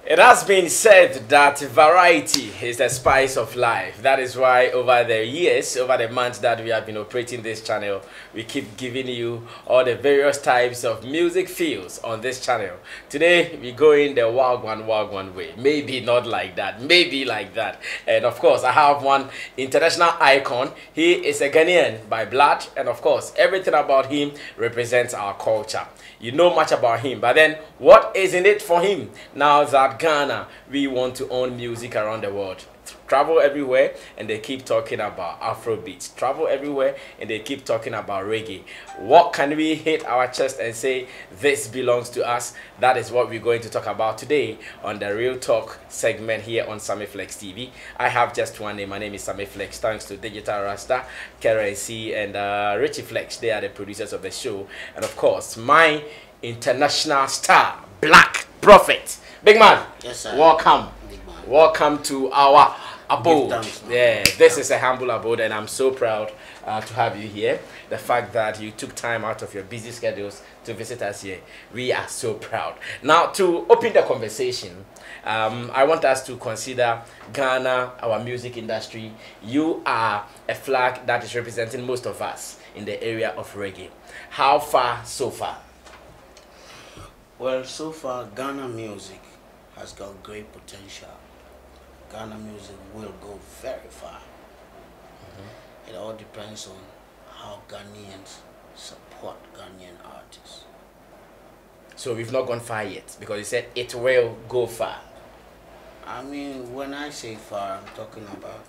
It has been said that variety is the spice of life. That is why over the years, over the months that we have been operating this channel, we keep giving you all the various types of music feels on this channel. Today, we go in the Wagwan way. Maybe not like that, maybe like that. And of course, I have one international icon. He is a Ghanaian by blood, and of course, everything about him represents our culture. You know much about him, but then what is in it for him now that Ghana, we want to own music around the world? Travel everywhere and they keep talking about Afrobeats. Travel everywhere and they keep talking about reggae. What can we hit our chest and say this belongs to us? That is what we're going to talk about today on the Real Talk segment here on Sammy Flex TV. I have just one name. My name is Sammy Flex. Thanks to Digital Rasta, Currency, and Richie Flex. They are the producers of the show. And of course, my international star, Black Prophet. Big man, yes, sir. Welcome. Big man. Welcome to our abode. Thanks, Yeah, this is a humble abode, and I'm so proud to have you here. The fact that you took time out of your busy schedules to visit us here, we are so proud. Now, to open the conversation, I want us to consider Ghana, our music industry. You are a flag that is representing most of us in the area of reggae. How far so far? Well, so far, Ghana music has got great potential. Ghana music will go very far. It all depends on how Ghanaians support Ghanaian artists. So we've not gone far yet, because you said it will go far. I mean, when I say far, I'm talking about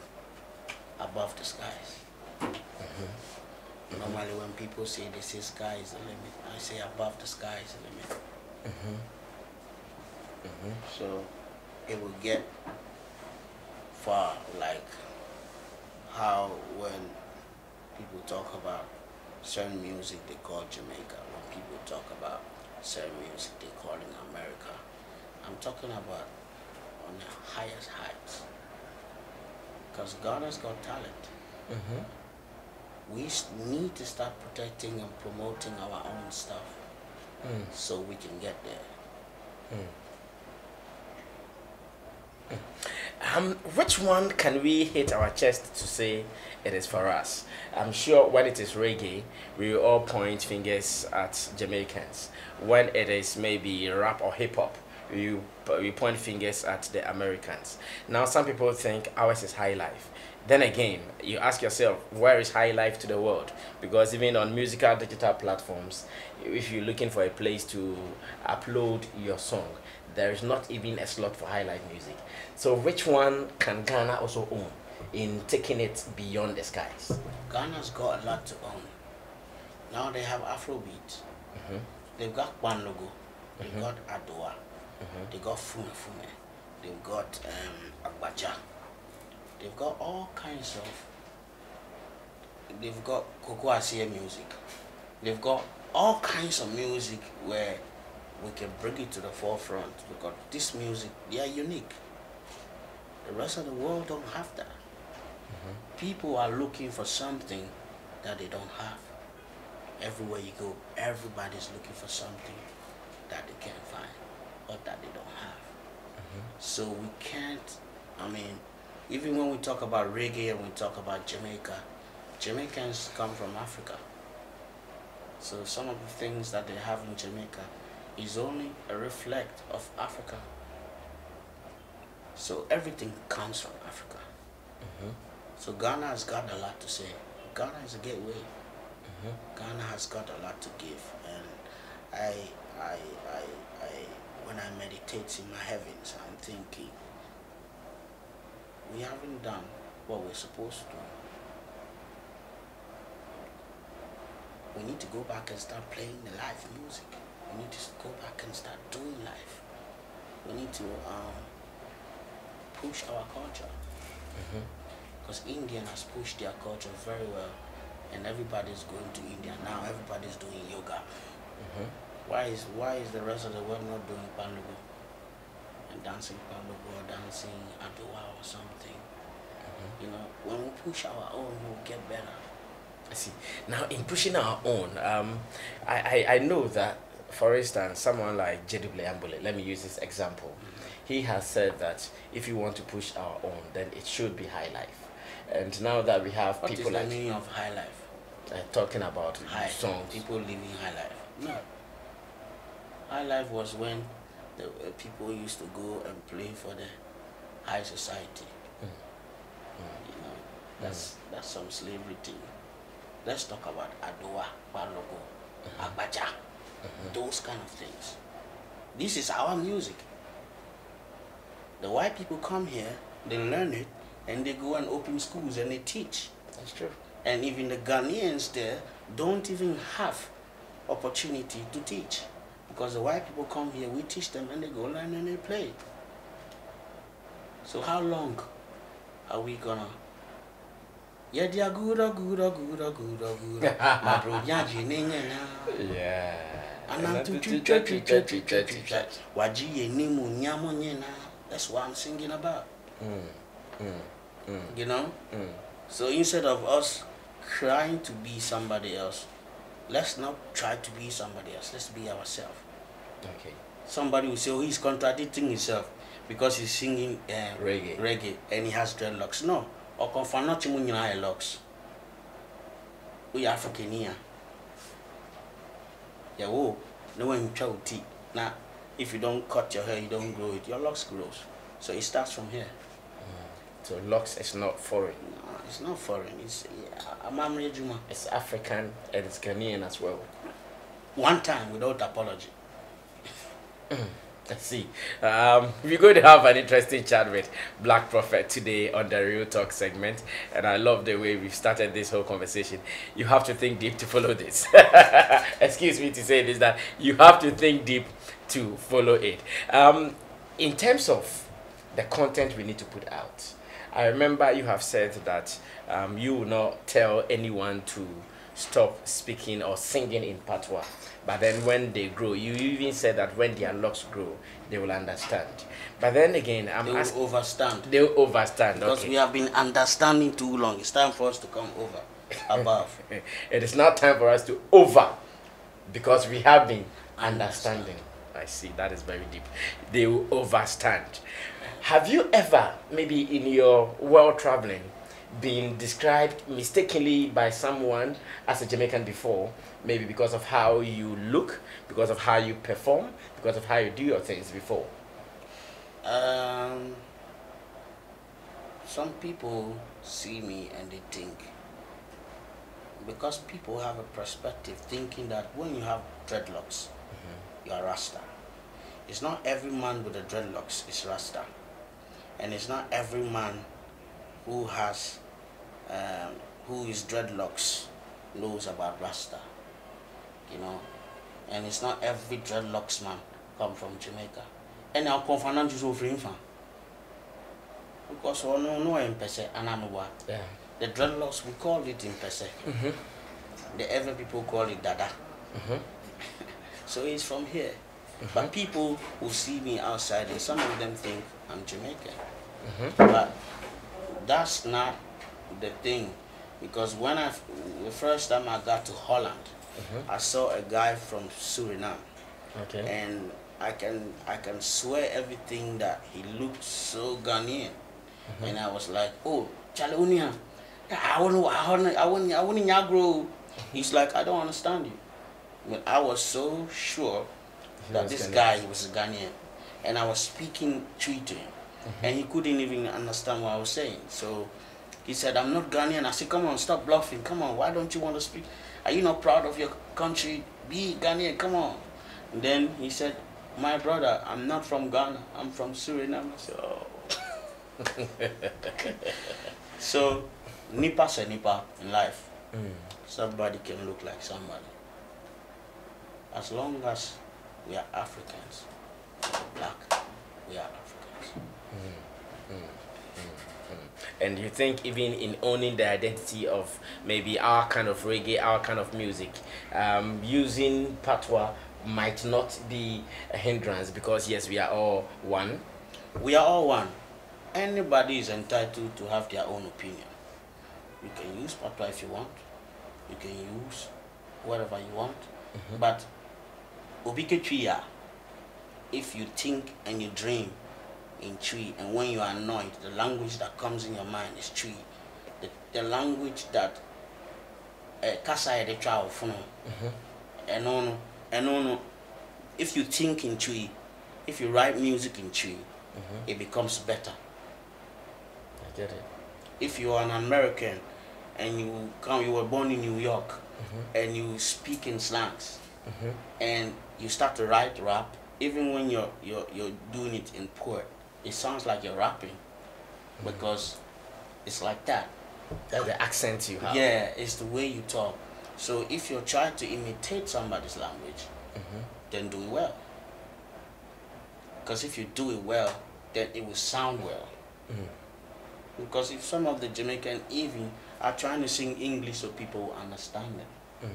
above the skies. Normally when people say they say sky is the limit, I say above the sky is the limit. So it will get far, like how when people talk about certain music they call Jamaica, when people talk about certain music they call in America. I'm talking about on the highest heights, because Ghana's got talent. We need to start protecting and promoting our own stuff so we can get there. Which one can we hit our chest to say it is for us? I'm sure when it is reggae, we all point fingers at Jamaicans. When it is maybe rap or hip hop, we point fingers at the Americans. Now, some people think ours is high life. Then again, you ask yourself, where is high life to the world? Because even on musical digital platforms, if you're looking for a place to upload your song, there is not even a slot for high life music. So which one can Ghana also own in taking it beyond the skies? Ghana's got a lot to own. Now they have Afrobeat. They've got Banlogo. They've got Adoa. They got Fume Fume. They've got Agbaja. They've got all kinds of. They've got Koko Asia music. They've got all kinds of music where we can bring it to the forefront, because this music, they are unique. The rest of the world don't have that. People are looking for something that they don't have. Everywhere you go, everybody's looking for something that they can't find or that they don't have. So we can't, I mean, even when we talk about reggae and we talk about Jamaica, Jamaicans come from Africa. So some of the things that they have in Jamaica is only a reflect of Africa. So everything comes from Africa. So Ghana has got a lot to say. Ghana is a gateway. Ghana has got a lot to give, and when I meditate in my heavens, I'm thinking we haven't done what we're supposed to do. We need to go back and start playing the live music. We need to go back and start doing live. We need to push our culture. Because India has pushed their culture very well, and everybody's going to India now. Everybody's doing yoga. Why is the rest of the world not doing Banlugu and dancing Banlugu or dancing Adowa or something? You know, when we push our own, we'll get better. I see. Now, in pushing our own, I know that for instance, someone like Jeduble Ambule, let me use this example. He has said that if you want to push our own, then it should be high life. And now that we have What people is like the meaning of high life? talking about High songs, people living high life. No. High life was when the people used to go and play for the high society. You know, that's some slavery thing. Let's talk about Adowa, Balogo, Agbaja, those kind of things. This is our music. The white people come here, they learn it, and they go and open schools and they teach. that's true. And even the Ghanaians there don't even have opportunity to teach. Because the white people come here, we teach them and they go learn and they play. So how long are we gonna? Yeah, they are good. My bro, Yeah. that's what I'm singing about. You know? So instead of us trying to be somebody else, let's not try to be somebody else. Let's be ourselves. Okay. Somebody will say, oh, he's contradicting himself because he's singing reggae and he has dreadlocks. No. Or confanachi munyina locks. We African here. Yeah, whoa. No one chauti. Now, if you don't cut your hair, you don't grow it. Your locks grows. So it starts from here. So locks is not foreign. No, it's not foreign. It's Amamre Juma. It's African and it's Ghanaian as well. One time without apology. Let's see. We're going to have an interesting chat with Black Prophet today on the Real Talk segment, and I love the way we've started this whole conversation. You have to think deep to follow this. Excuse me to say this, that you have to think deep to follow it. In terms of the content we need to put out, I remember you have said that you will not tell anyone to stop speaking or singing in Patois. But then when they grow, you even said that when their locks grow, they will understand. But then again, They will overstand. They will overstand, because we have been understanding too long. It's time for us to come over, above. It is not time for us to over, because we have been understanding. I see, that is very deep. They will overstand. Have you ever, maybe in your world traveling, been described mistakenly by someone as a Jamaican before, maybe because of how you look, because of how you perform, because of how you do your things before? Some people see me and they think, because people have a perspective thinking that when you have dreadlocks, you are Rasta. It's not every man with the dreadlocks is Rasta, and it's not every man who has who is dreadlocks knows about Rasta, you know. And it's not every dreadlocks man come from Jamaica. And I'll come from just over infant because no in Pese and yeah. The dreadlocks, we call it in Pese. The ever people call it Dada. So it's from here. But people who see me outside, and some of them think I'm Jamaican. But that's not the thing, because when the first time I got to Holland, I saw a guy from Suriname, and I can swear everything that he looked so Ghanaian, and I was like, oh, Chalunia, I want to. He's like, I don't understand you. But I was so sure that this guy was Ghanaian, and I was speaking Twi to him, and he couldn't even understand what I was saying. So he said, I'm not Ghanaian. I said, come on, stop bluffing. Come on, why don't you want to speak? Are you not proud of your country? Be Ghanaian, come on. And then he said, my brother, I'm not from Ghana. I'm from Suriname. So, so nipa se nipa in life. Somebody can look like somebody. As long as we are Africans, black, we are Africans. And you think even in owning the identity of maybe our kind of reggae, our kind of music, using Patois might not be a hindrance, because yes, we are all one. We are all one. Anybody is entitled to have their own opinion. You can use Patois if you want. You can use whatever you want. But Obiketria, if you think and you dream in tree, and when you are annoyed, the language that comes in your mind is tree. The language that kasa the trial for and no, if you think in tree, if you write music in tree, it becomes better. I get it. If you are an American and you were born in New York and you speak in slangs and you start to write rap, even when you're doing it in poet, it sounds like you're rapping because it's like that. That's the accent you have. Yeah, it's the way you talk. So if you're trying to imitate somebody's language, then do it well. Because if you do it well, then it will sound well. Because if some of the Jamaican even are trying to sing English so people will understand them.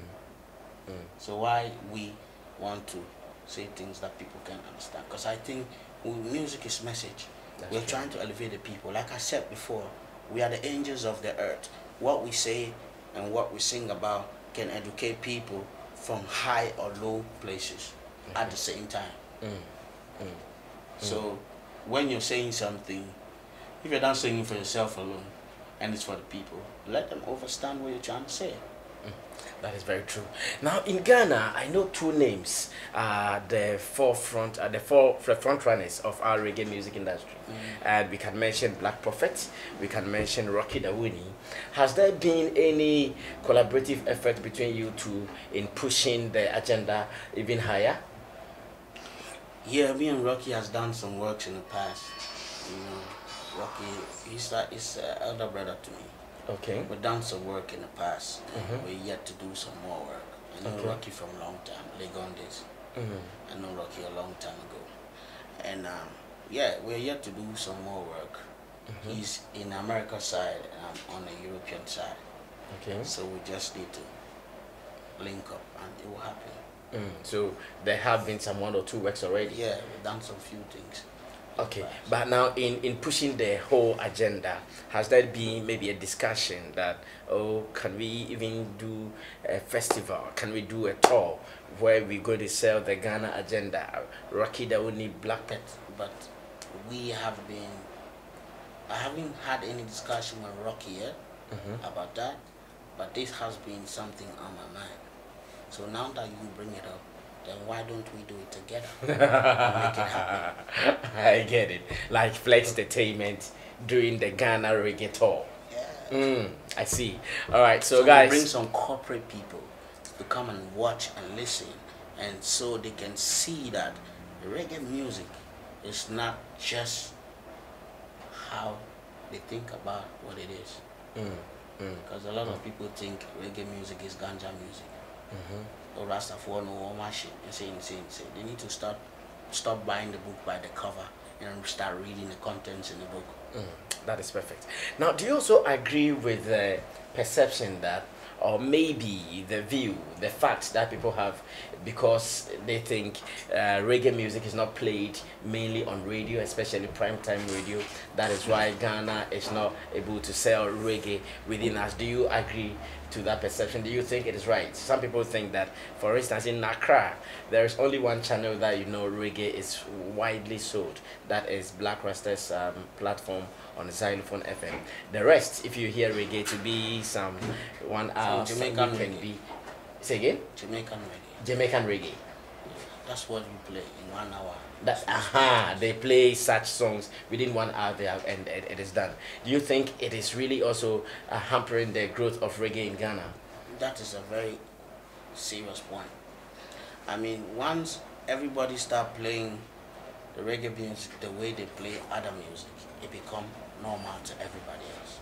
So why we want to say things that people can understand? Because I think music is message. We're trying to elevate the people. Like I said before, we are the angels of the earth. What we say and what we sing about can educate people from high or low places at the same time. So when you're saying something, if you're not saying it for yourself alone and it's for the people, let them understand what you're trying to say. That is very true. Now in Ghana, I know two names are the forefront, the front runners of our reggae music industry, and we can mention Black Prophet, we can mention Rocky Dawuni. Has there been any collaborative effort between you two in pushing the agenda even higher? Yeah, me and Rocky has done some works in the past. You know, Rocky, he's an elder brother to me. Okay. We've done some work in the past. We're yet to do some more work. I know Rocky from a long time, Legon days. I know Rocky a long time ago. And yeah, we're yet to do some more work. He's in America side and I'm on the European side. Okay. So we just need to link up and it will happen. So there have been some 1 or 2 works already. Yeah, we've done some few things. Okay, but now in pushing the whole agenda, has there been maybe a discussion that, oh, can we even do a festival? Can we do a tour where we're going to sell the Ghana agenda? Rocky Dawuni, Black Pet. But we have been, I haven't had any discussion with Rocky yet about that, but this has been something on my mind. So now that you bring it up, then why don't we do it together and make it happen? I get it. Like Flex Entertainment doing the Ghana reggae tour. Yeah. I see. All right, so guys, guys, bring some corporate people to come and watch and listen, and so they can see that reggae music is not just how they think about what it is. Because a lot of people think reggae music is ganja music. Or Rastafari or shit and say. They need to stop buying the book by the cover and start reading the contents in the book. That is perfect. Now, do you also agree with the perception that, or maybe the view, the fact that people have, because they think reggae music is not played mainly on radio, especially primetime radio, that is why Ghana is not able to sell reggae within us? Do you agree to that perception? Do you think it is right? Some people think that, for instance, in Accra, there is only one channel that reggae is widely sold. That is Black Rasta's platform on Xylophone FM. The rest, if you hear reggae, to be some 1 hour, Jamaican can be. Say again? Jamaican reggae. Jamaican reggae. Yeah, that's what we play in 1 hour. They play such songs within 1 hour there, and it is done. Do you think it is really also hampering the growth of reggae in Ghana? That is a very serious point. I mean, once everybody start playing the reggae music the way they play other music, it become normal to everybody else.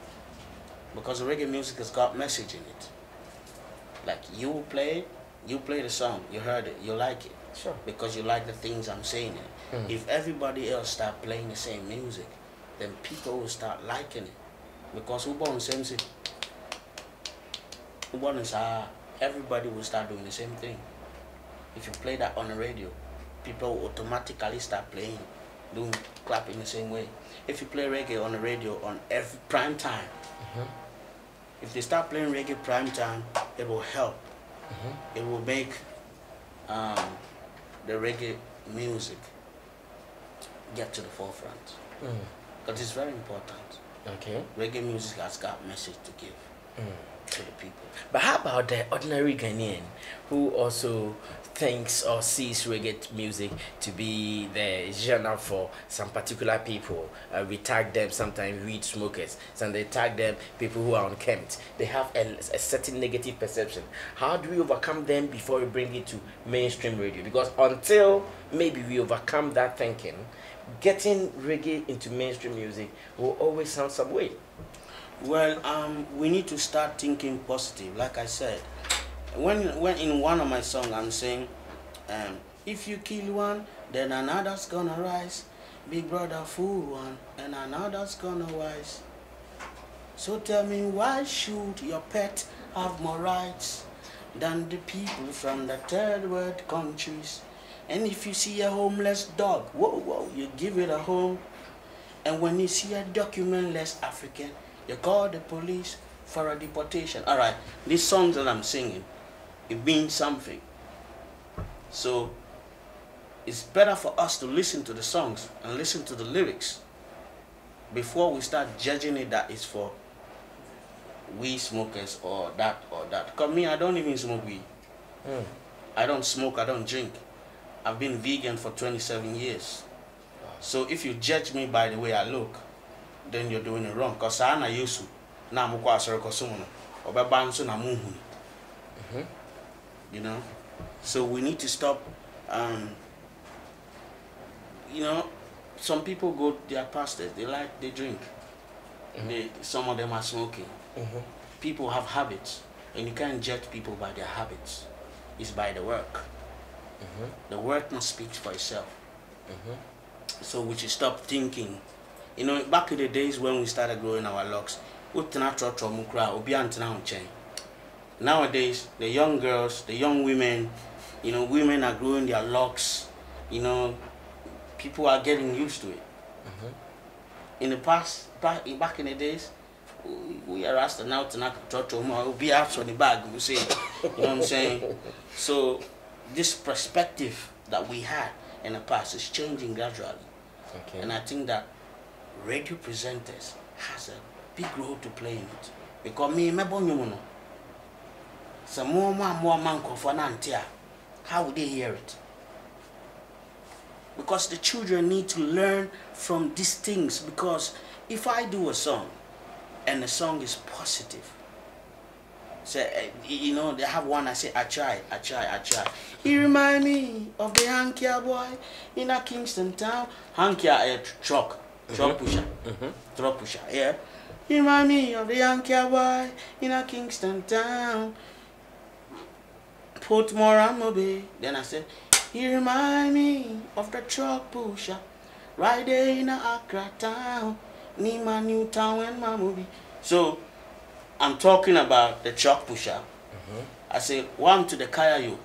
Because the reggae music has got message in it. Like you play the song, you heard it, you like it. Sure. Because you like the things I'm saying in it. If everybody else start playing the same music, then people will start liking it. Because everybody will start doing the same thing. If you play that on the radio, people will automatically start playing, clapping the same way. If you play reggae on the radio on every prime time, if they start playing reggae prime time, it will help. It will make the reggae music get to the forefront. Because it's very important. Okay. Reggae music has got message to give to the people. But how about the ordinary Ghanaian who also thinks or sees reggae music to be the genre for some particular people? We tag them sometimes weed smokers, and they tag them people who are unkempt. They have a certain negative perception. How do we overcome them before we bring it to mainstream radio? Because until maybe we overcome that thinking, getting reggae into mainstream music will always sound some way. Well, we need to start thinking positive. Like I said, when in one of my songs I'm saying, if you kill one, then another's gonna rise. Big brother fool one, and another's gonna rise. So tell me, why should your pet have more rights than the people from the third world countries? And if you see a homeless dog, whoa, you give it a home. And when you see a documentless African, you call the police for a deportation. All right, these songs that I'm singing, it means something. So it's better for us to listen to the songs and listen to the lyrics before we start judging it that it's for weed smokers or that or that. Because me, I don't even smoke weed. I don't smoke, I don't drink. I've been vegan for 27 years. So if you judge me by the way I look, then you're doing it wrong. Because I'm not used to na mukwa asoro sumo oba banso na muhu. You know? So we need to stop you know, some people go, they are pastors, they drink. Some of them are smoking. People have habits, and you can't judge people by their habits. It's by the work. The work must speak for itself. So we should stop thinking. You know, back in the days when we started growing our locks, nowadays, the young girls, the young women, you know, women are growing their locks. You know, people are getting used to it. In the past, back in the days, we are asked now to not we'll be out on the bag, we say, you know what I'm saying? So this perspective that we had in the past is changing gradually. And I think that radio presenters has a big role to play in it. Because me, some more man for how would they hear it? Because the children need to learn from these things. Because if I do a song and the song is positive, so you know, they have one I say, I try. He remind me of the Hankia boy in a Kingston town. Hankia a truck pusher. Truck pusher, yeah. He remind me of the Hankia boy in a Kingston town. Put more Moby. Then I said, he remind me of the truck pusher right there in Accra town. Nima New Town and my movie. So I'm talking about the truck pusher. I say, one to the Kayayo.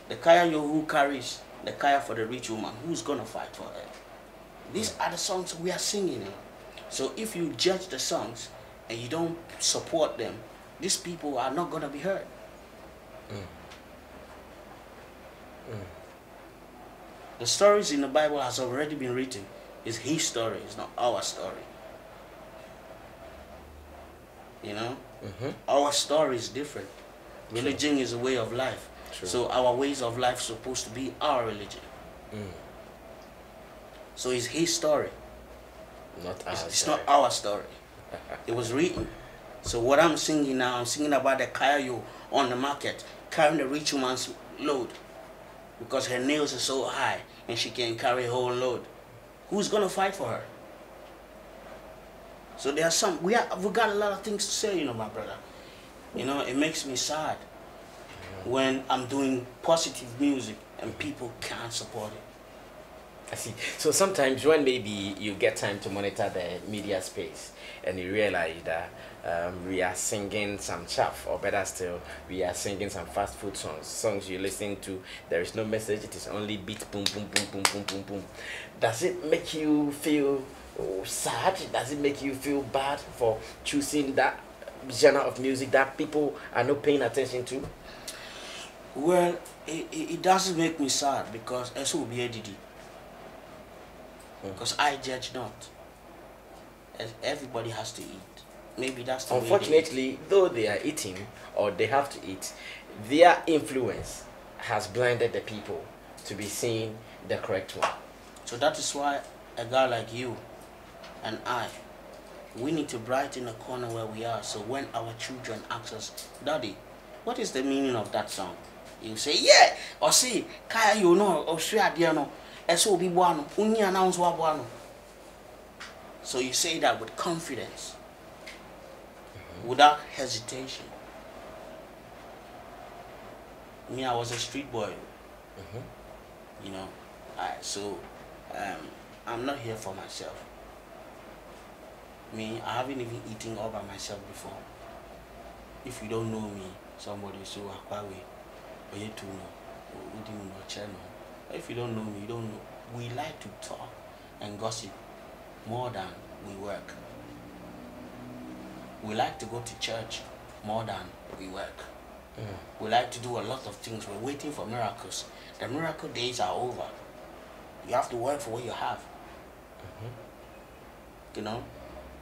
The Kayayo who carries the Kaya for the rich woman. Who's gonna fight for her? These are the songs we are singing. So if you judge the songs and you don't support them, these people are not gonna be heard. The stories in the Bible has already been written. It's his story, it's not our story. You know? Our story is different. Religion is a way of life. So our ways of life supposed to be our religion. So it's his story. It's not our story. It was written. So what I'm singing now, I'm singing about the Kayayo on the market carrying the rich woman's load because her nails are so high and she can carry a whole load. Who's gonna fight for her? So there are some, we got a lot of things to say, you know, my brother. You know, it makes me sad when I'm doing positive music and people can't support it. I see. So sometimes when maybe you get time to monitor the media space and you realize that we are singing some chaff, or better still, we are singing some fast food songs you listen to, there is no message, it is only beat, boom, boom, boom, boom, boom, boom, boom. Does it make you feel sad? Does it make you feel bad for choosing that genre of music that people are not paying attention to? Well, it doesn't make me sad because it's will be ADD. Because I judge not. Everybody has to eat. Maybe that's the Unfortunately, though they are eating or they have to eat, their influence has blinded the people to be seeing the correct one. So that is why a guy like you and I, we need to brighten the corner where we are. So when our children ask us, Daddy, what is the meaning of that song? You say, yeah, or say, Kaya, you know, or Shria Diano, Eso be buano, Unya announce wa buano. So you say that with confidence, without hesitation. Me, I was a street boy. You know, I'm not here for myself. Me, I haven't even eaten all by myself before. If you don't know me, somebody say, Akwawe, or you too know, we didn't know channel. If you don't know me, you don't know. We like to talk and gossip more than we work. We like to go to church more than we work. We like to do a lot of things. We're waiting for miracles. The miracle days are over. You have to work for what you have. You know,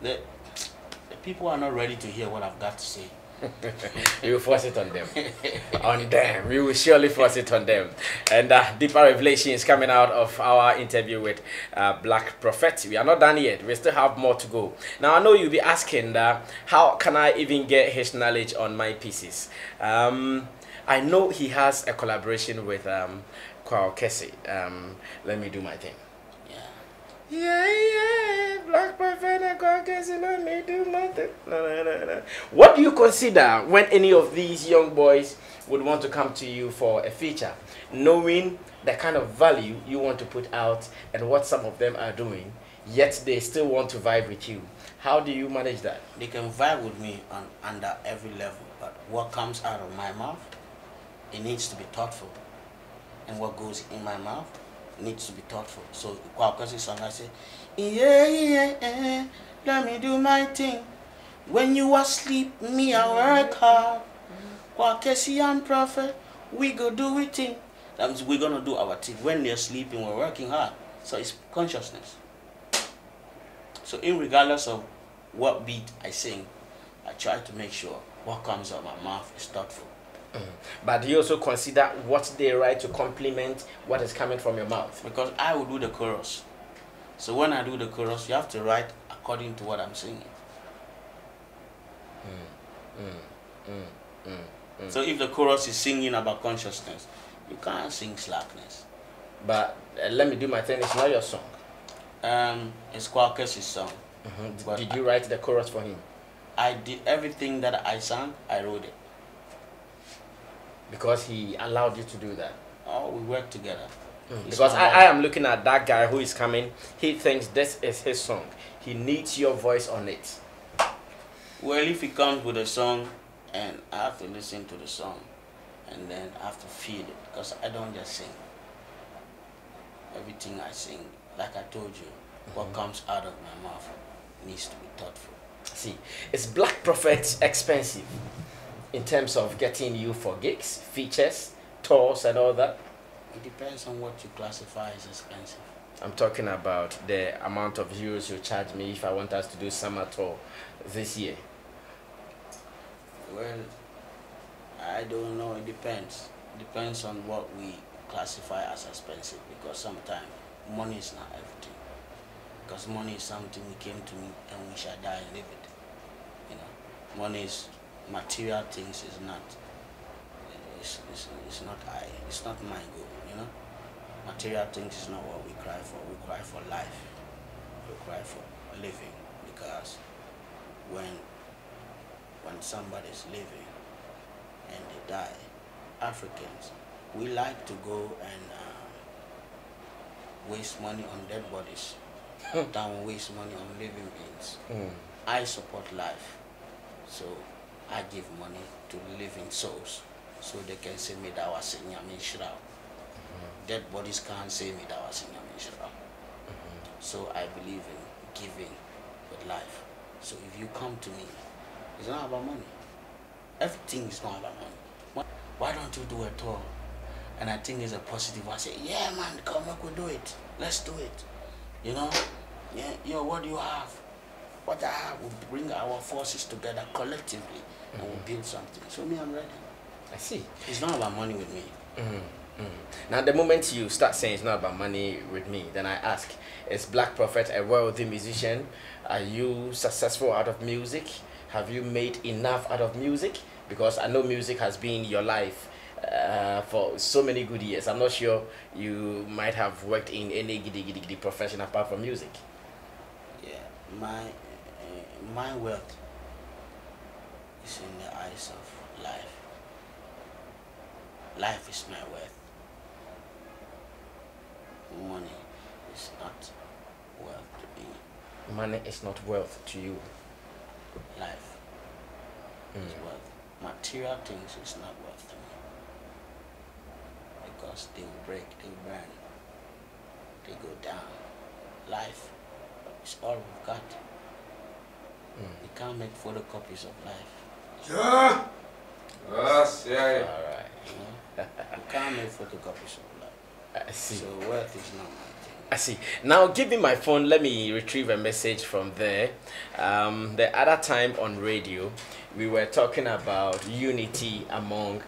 the people are not ready to hear what I've got to say. You will force it on them. On them. You will surely force it on them. And deeper revelation is coming out of our interview with Black Prophet. We are not done yet. We still have more to go. Now, I know you'll be asking, how can I even get his knowledge on my pieces? I know he has a collaboration with Kwao Kese. Let me do my thing. Yeah, Black Prophet and Kwao Kese, let me do my thing. No. What do you consider when any of these young boys would want to come to you for a feature, knowing the kind of value you want to put out and what some of them are doing, yet they still want to vibe with you? How do you manage that? They can vibe with me under every level, but what comes out of my mouth, it needs to be thoughtful. And what goes in my mouth needs to be thoughtful. So, Kwao song, I say, yeah, let me do my thing. When you are asleep, me I work hard. Kwao and Prophet, we go do it thing. That means we're gonna do our thing. When they're sleeping, we're working hard. So it's consciousness. So, regardless of what beat I sing, I try to make sure what comes out of my mouth is thoughtful. But do you also consider what they write to complement what is coming from your mouth? Because I will do the chorus. So when I do the chorus, you have to write according to what I'm singing. So if the chorus is singing about consciousness, you can't sing slackness. But let me do my thing. It's not your song. It's Kwao Kese's song. Did you write the chorus for him? I did everything that I sang. I wrote it. Because he allowed you to do that? Oh, we work together. Because I am looking at that guy who is coming. He thinks this is his song. He needs your voice on it. Well, if he comes with a song and I have to listen to the song and then I have to feel it, because I don't just sing. Everything I sing, like I told you, what comes out of my mouth needs to be thoughtful. See, is Black Prophet expensive in terms of getting you for gigs, features, tours and all that? It depends on what you classify as expensive. I'm talking about the amount of euros you charge me if I want us to do summer tour this year. Well, I don't know. It depends. It depends on what we classify as expensive, because sometimes money is not everything. Because money is something we came to meet and we shall die and live it. You know, money is material things. Is not. It's not my goal. You know, material things is not what we cry for. We cry for life. We cry for living, because when somebody's living and they die, Africans, we like to go and waste money on dead bodies than waste money on living beings. I support life, so I give money to living souls so they can say me that was in Yamin Shra. Dead bodies can't say me that was in Yamin Shra. So I believe in giving with life. So if you come to me, it's not about money. Everything is not about money. why don't you do a tour? And I think it's a positive. I say, yeah, man, come back, we do it. Let's do it. You know, yeah, yo, what do you have? What I have, we bring our forces together collectively and we build something. So me, I'm ready. I see. It's not about money with me. Now, the moment you start saying it's not about money with me, then I ask, is Black Prophet a wealthy musician? Are you successful out of music? Have you made enough out of music? Because I know music has been your life for so many good years. I'm not sure you might have worked in any giddy profession apart from music. Yeah, my wealth is in the eyes of life. Life is my wealth. Money is not wealth to me. Money is not wealth to you. Life is wealth. Material things is not wealth to me. Because they will break, they will burn, they go down. Life is all we've got. You can't make photocopies of life. Yeah. Yes, yeah. All right. You can't make photocopies of life. I see. So wealth is not my thing. I see. Now, give me my phone. Let me retrieve a message from there. The other time on radio, we were talking about unity among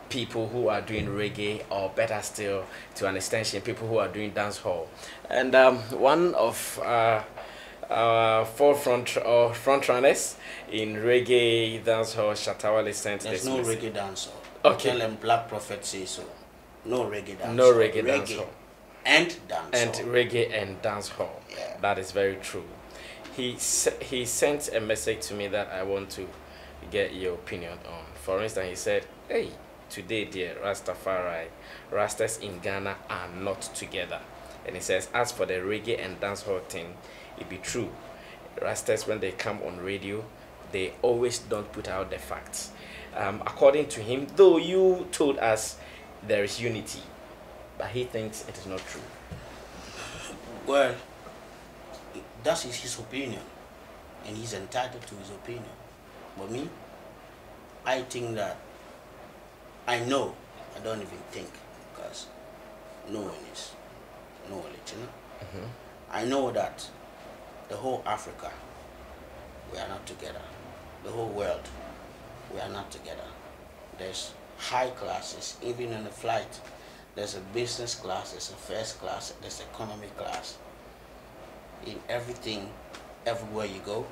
people who are doing reggae, or better still, to an extension, people who are doing dancehall. And one of our front runners in reggae dancehall, Shatta, Wale, sent There's this no message. reggae dancehall. Okay. Tell them Black Prophet say so. No reggae dancehall. No reggae dancehall. And dancehall. And reggae and dancehall. Yeah. That is very true. He sent a message to me that I want to get your opinion on. For instance, he said, hey, today, dear Rastafari, Rastas in Ghana are not together. And he says, as for the reggae and dancehall thing, it be true. Rastas, when they come on radio, they always don't put out the facts. According to him, though you told us there is unity, but he thinks it is not true. Well, that is his opinion, and he's entitled to his opinion. But me, I think that I know. I don't even think, because knowing is knowledge, you know. I know that the whole Africa, we are not together. The whole world, we are not together. There's high classes, even in the flight. There's a business class, there's a first class, there's economy class. In everything, everywhere you go,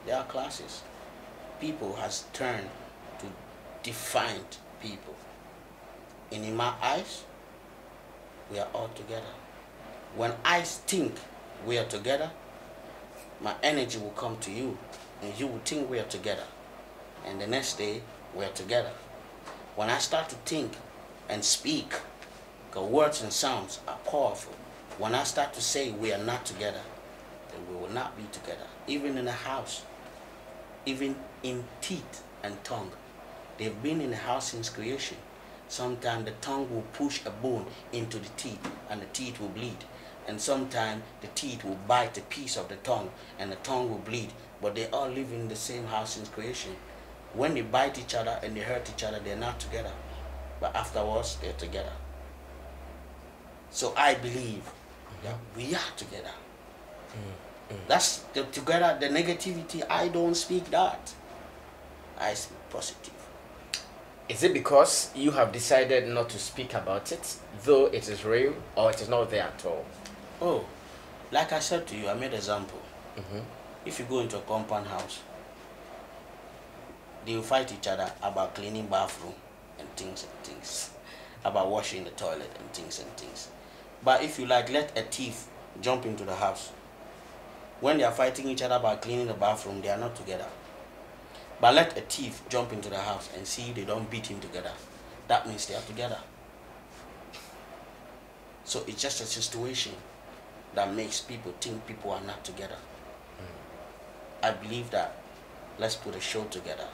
there are classes. People has turned to defined people. And in my eyes, we are all together. When I think we are together, my energy will come to you, and you will think we are together. And the next day, we are together. When I start to think and speak, because words and sounds are powerful. When I start to say we are not together, then we will not be together. Even in a house, even in teeth and tongue. They've been in the house since creation. Sometimes the tongue will push a bone into the teeth and the teeth will bleed. And sometimes the teeth will bite a piece of the tongue and the tongue will bleed. But they all live in the same house since creation. When they bite each other and they hurt each other, they're not together. But afterwards, they're together. So I believe that we are together. That's the together, the negativity, I don't speak that. I speak positive. Is it because you have decided not to speak about it, though it is real, or it is not there at all? Oh, like I said to you, I made an example. If you go into a compound house, they will fight each other about cleaning bathroom and things, about washing the toilet and things. But if you let a thief jump into the house, when they are fighting each other about cleaning the bathroom, they are not together. But let a thief jump into the house and see they don't beat him together. That means they are together. So it's just a situation that makes people think people are not together. I believe that let's put a show together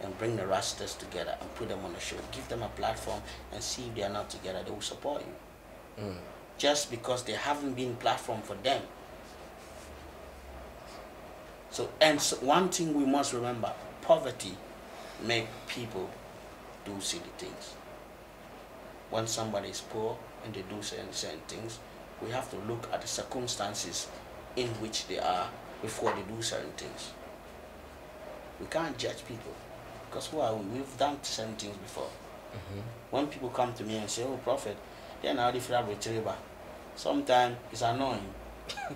and bring the Rastas together and put them on a show. Give them a platform and see if they are not together, they will support you. Just because they haven't been platform for them. So one thing we must remember, poverty make people do silly things. When somebody is poor and they do certain things, we have to look at the circumstances in which they are before they do certain things. We can't judge people because who are we? We've done certain things before. When people come to me and say, "Oh, Prophet, they're now different retriever," sometimes it's annoying,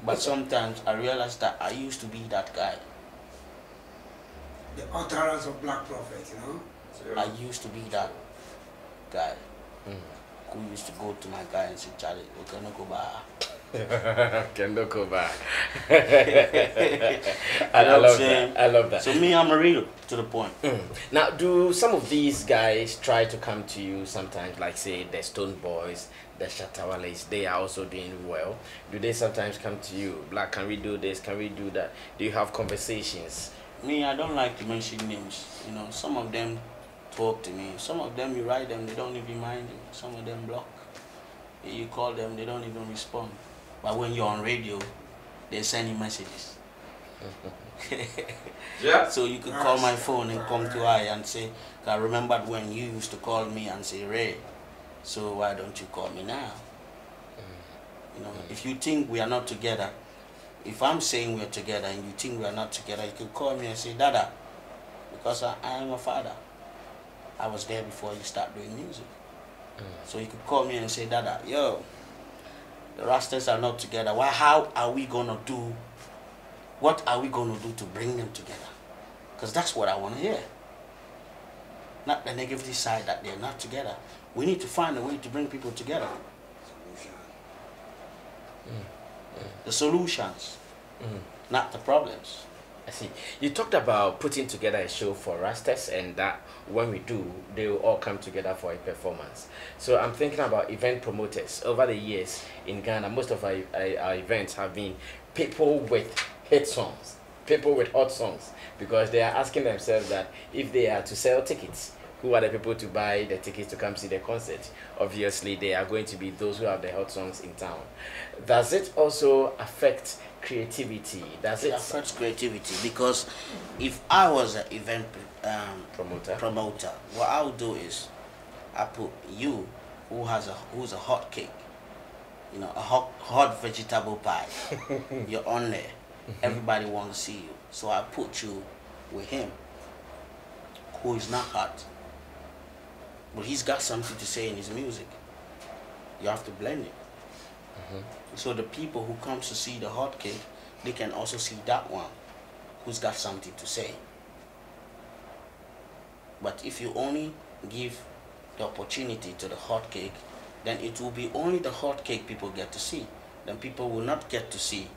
but sometimes I realize that I used to be that guy. The utterance of Black Prophet, you know? I used to be that guy who used to go to my guy and say, "Charlie, we're gonna go back." Can look over. I love that. So me, I'm a real to the point. Now, do some of these guys try to come to you sometimes, like say the Stone Boys, the Shatta Wales, they are also doing well? Do they sometimes come to you, Black, can we do this, can we do that? Do you have conversations? Me, I don't like to mention names. You know, some of them talk to me. Some of them, you write them, they don't even mind you. Some of them block. You call them, they don't even respond. But when you're on radio, they send you messages. Yeah. So you could call my phone and come to I and say, "I remembered when you used to call me and say, Ray, so why don't you call me now?" You know, if you think we are not together, if I'm saying we're together and you think we are not together, you can call me and say, "Dada," because I am a father. I was there before you start doing music. So you could call me and say, "Dada, yo, the Rastas are not together. Why? How are we gonna do? What are we gonna do to bring them together?" Because that's what I want to hear. Not the negative side that they're not together. We need to find a way to bring people together. The solutions, not the problems. I see. You talked about putting together a show for Rastas, and that when we do, they will all come together for a performance. So I'm thinking about event promoters. Over the years in Ghana, most of our events have been people with hit songs, people with hot songs, because they are asking themselves that if they are to sell tickets, who are the people to buy the tickets to come see the concert? Obviously, they are going to be those who have the hot songs in town. Does it also affect creativity? Does it affects creativity? Because if I was an event promoter, what I would do is I put you who's a hot cake, you know, a hot vegetable pie. You're on there. Everybody wants to see you, so I put you with him, who is not hot, but he's got something to say in his music. You have to blend it. So the people who comes to see the hot cake, they can also see that one who's got something to say. But if you only give the opportunity to the hot cake, then it will be only the hot cake people get to see. Then people will not get to see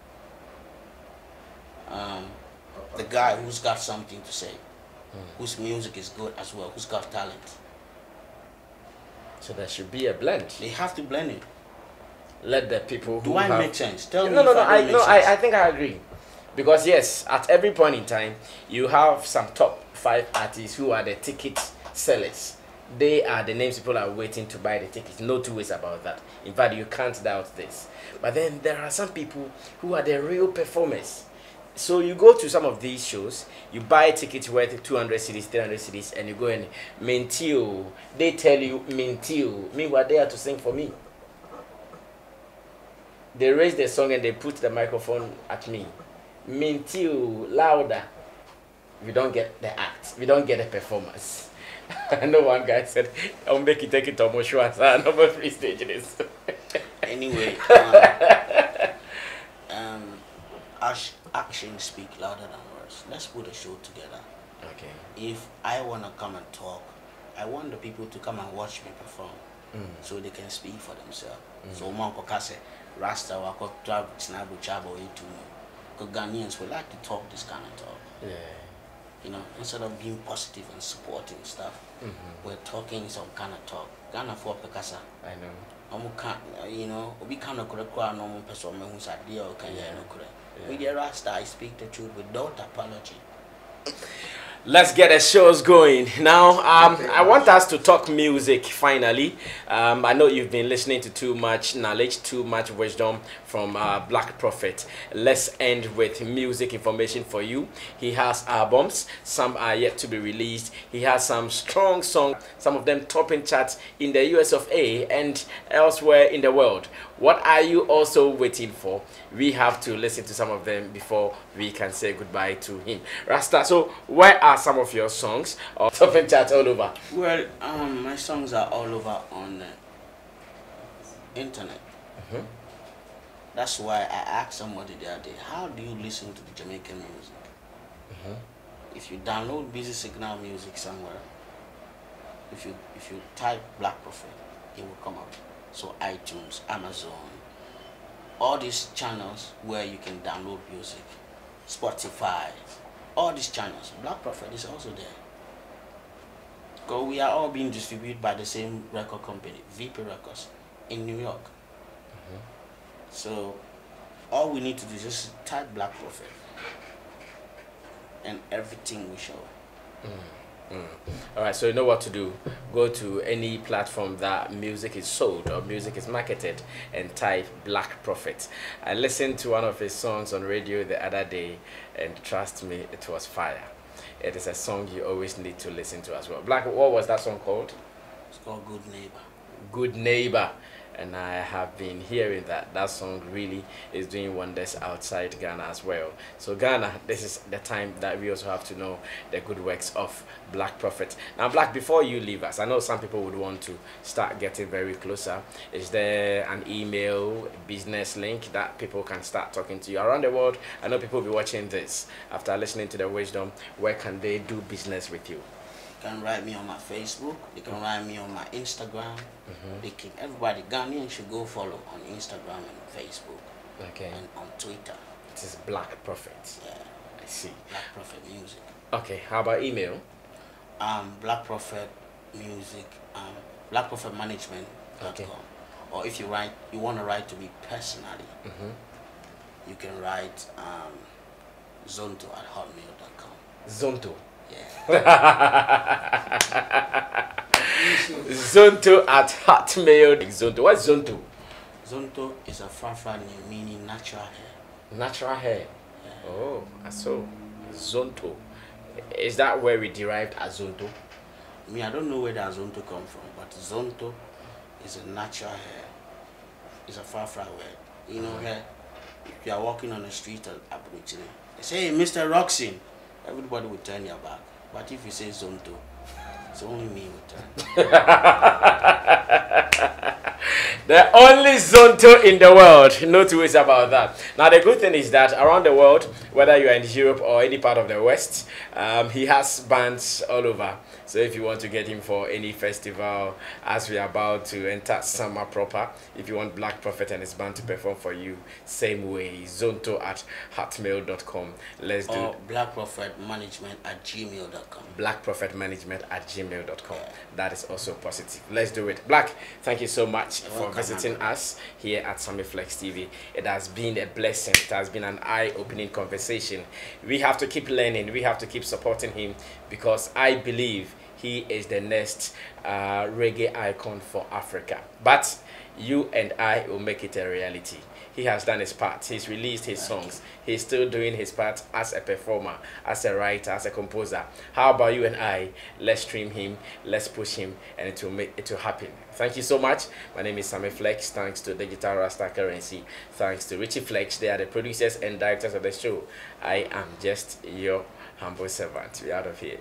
the guy who's got something to say, whose music is good as well, who's got talent. So there should be a blend. They have to blend it. Let the people who Do I make sense? Tell me. No, if I don't make sense. I think I agree. Because yes, at every point in time, you have some top 5 artists who are the ticket sellers. They are the names people are waiting to buy the tickets. No two ways about that. In fact, you can't doubt this. But then there are some people who are the real performers. So you go to some of these shows, you buy tickets worth 200 cedis, 300 cedis, and you go and Mintio. They tell you Mintio. Meanwhile, they are to sing for me. They raise the song and they put the microphone at me. Mintio, louder. We don't get the act. We don't get the performance. I know one guy said, "I'll make it take it to Moshua, number 3 stages." Anyway, actions speak louder than words. Let's put a show together. Okay. If I want to come and talk, I want the people to come and watch me perform, so they can speak for themselves. So Monko Kase, Rasta, Wako, Trav, Snabu, Chabo, Itu. Because Ghanaians, we like to talk this kind of talk. Yeah. You know, instead of being positive and supporting stuff, we're talking some kind of talk. Ghana for Pekasa. I know. You know, we can't correct normal person who's a deal. Can you correct? With the Rasta, I speak the truth without apology. Let's get the shows going now. I want us to talk music finally. I know you've been listening to too much knowledge, too much wisdom from Black Prophet. Let's end with music information for you. He has albums, some are yet to be released. He has some strong songs, some of them topping charts in the US of A and elsewhere in the world. What are you also waiting for? We have to listen to some of them before we can say goodbye to him. Rasta, so where are some of your songs or topping charts all over? Well, my songs are all over on internet. That's why I asked somebody the other day, how do you listen to the Jamaican music? If you download Busy Signal music somewhere, if you type Black Prophet, it will come up. So iTunes, Amazon, all these channels where you can download music, Spotify, all these channels, Black Prophet is also there. Because we are all being distributed by the same record company, VP Records, in New York. So all we need to do is just type Black Prophet and everything will show. All right, so you know what to do. Go to any platform that music is sold or music is marketed and type Black Prophet. I listened to one of his songs on radio the other day, and trust me, it was fire. It is a song you always need to listen to as well. Black, what was that song called? It's called Good Neighbor. Good Neighbor. And I have been hearing that song really is doing wonders outside Ghana as well. So Ghana, this is the time that we also have to know the good works of Black Prophet. Now Black, before you leave us, I know some people would want to start getting very closer. Is there an email, business link that people can start talking to you around the world? I know people will be watching this after listening to the wisdom. Where can they do business with you? They can write me on my Facebook, they can write me on my Instagram. They can, everybody, Ghanaian should go follow on Instagram and Facebook. Okay. And on Twitter. It is Black Prophet. Yeah. I see. Black Prophet Music. Okay, how about email? Black Prophet Music, Black Prophet Management.com. Okay. Or if you want to write to me personally, you can write zonto@hotmail.com. Zonto. Yeah. Zonto@hotmail. Zonto. What's Zonto? Zonto is a Fafra name meaning natural hair. Natural hair. Yeah. Oh, so Zonto. Is that where we derived Azonto? I don't know where the Azonto come from, but Zonto is a natural hair. It's a Fafra word. You know, hair. If you are walking on the street of Abuja, they say, hey, Mr. Roxin, everybody will turn your back. But if you say Zonto, it's only me who turn. The only Zonto in the world. No two ways about that. Now the good thing is that around the world, whether you are in Europe or any part of the West, he has bands all over. So if you want to get him for any festival, as we are about to enter summer proper, if you want Black Prophet and his band to perform for you, same way, zonto@hotmail.com. Let's do. Or blackprophetmanagement@gmail.com. blackprophetmanagement@gmail.com. Yeah. That is also positive. Let's do it. Black, thank you so much for visiting us here at Sammy Flex TV. It has been a blessing. It has been an eye-opening conversation. We have to keep learning. We have to keep supporting him because I believe he is the next reggae icon for Africa. But you and I will make it a reality. He has done his part. He's released his songs. He's still doing his part as a performer, as a writer, as a composer. How about you and I? Let's stream him, let's push him, and it will make it will happen. Thank you so much. My name is Sammy Flex. Thanks to Digital Rasta Currency. Thanks to Richie Flex. They are the producers and directors of the show. I am just your humble servant. We're out of here.